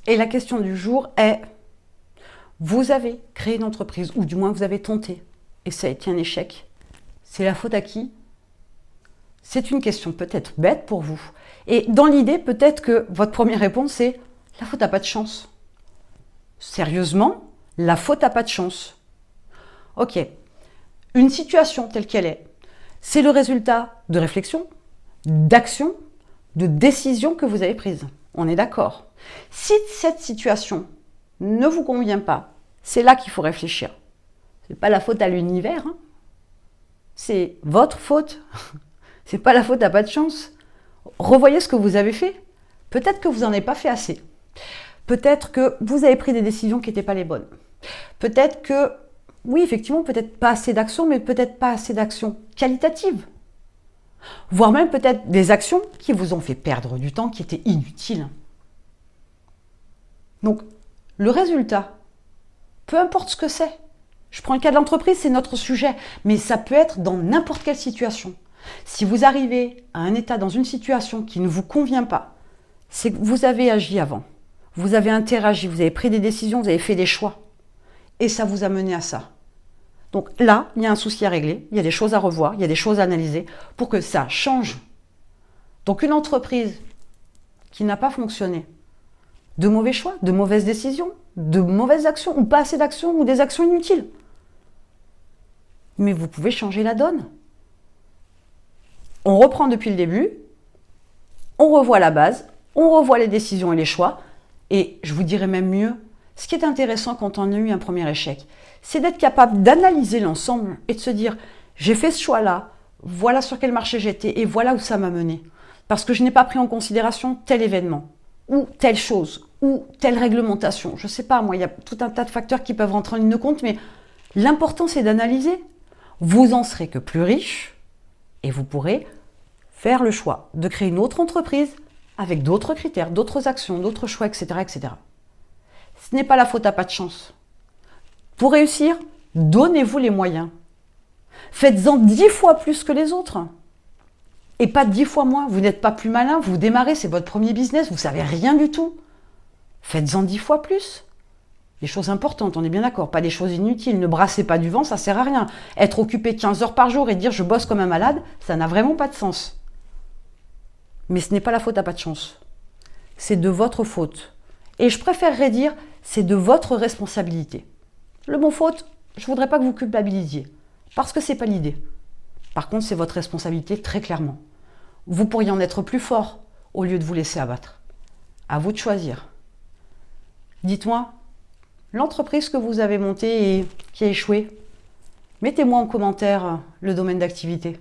Et la question du jour est, vous avez créé une entreprise, ou du moins vous avez tenté, et ça a été un échec. C'est la faute à qui? C'est une question peut-être bête pour vous. Et dans l'idée, peut-être que votre première réponse c'est « la faute n'a pas de chance ». Sérieusement, la faute n'a pas de chance. Ok, une situation telle qu'elle est, c'est le résultat de réflexion, d'action, de décision que vous avez prise. On est d'accord. Si cette situation ne vous convient pas, c'est là qu'il faut réfléchir. Ce n'est pas la faute à l'univers, hein. C'est votre faute. C'est pas la faute à pas de chance. Revoyez ce que vous avez fait. Peut-être que vous n'en avez pas fait assez. Peut-être que vous avez pris des décisions qui n'étaient pas les bonnes. Peut-être que, oui, effectivement, peut-être pas assez d'actions, mais peut-être pas assez d'actions qualitatives. Voire même peut-être des actions qui vous ont fait perdre du temps, qui étaient inutiles. Donc, le résultat, peu importe ce que c'est. Je prends le cas de l'entreprise, c'est notre sujet, mais ça peut être dans n'importe quelle situation. Si vous arrivez à un état dans une situation qui ne vous convient pas, c'est que vous avez agi avant. Vous avez interagi, vous avez pris des décisions, vous avez fait des choix. Et ça vous a mené à ça. Donc là, il y a un souci à régler, il y a des choses à revoir, il y a des choses à analyser pour que ça change. Donc une entreprise qui n'a pas fonctionné, de mauvais choix, de mauvaises décisions, de mauvaises actions, ou pas assez d'actions, ou des actions inutiles. Mais vous pouvez changer la donne. On reprend depuis le début, on revoit la base, on revoit les décisions et les choix, et je vous dirais même mieux, ce qui est intéressant quand on a eu un premier échec, c'est d'être capable d'analyser l'ensemble et de se dire, j'ai fait ce choix-là, voilà sur quel marché j'étais et voilà où ça m'a mené. Parce que je n'ai pas pris en considération tel événement, ou telle chose, ou telle réglementation. Je ne sais pas, moi, il y a tout un tas de facteurs qui peuvent rentrer en ligne de compte, mais l'important, c'est d'analyser. Vous en serez que plus riche et vous pourrez faire le choix de créer une autre entreprise avec d'autres critères, d'autres actions, d'autres choix, etc., etc. Ce n'est pas la faute à pas de chance. Pour réussir, donnez-vous les moyens. Faites-en 10 fois plus que les autres. Et pas 10 fois moins. Vous n'êtes pas plus malin, vous démarrez, c'est votre premier business, vous ne savez rien du tout. Faites-en 10 fois plus. Des choses importantes, on est bien d'accord, pas des choses inutiles. Ne brassez pas du vent, ça sert à rien. Être occupé 15 heures par jour et dire je bosse comme un malade, ça n'a vraiment pas de sens. Mais ce n'est pas la faute à pas de chance. C'est de votre faute. Et je préférerais dire, c'est de votre responsabilité. Le mot faute, je ne voudrais pas que vous culpabilisiez, parce que ce n'est pas l'idée. Par contre, c'est votre responsabilité très clairement. Vous pourriez en être plus fort au lieu de vous laisser abattre. À vous de choisir. Dites-moi, l'entreprise que vous avez montée et qui a échoué, mettez-moi en commentaire le domaine d'activité.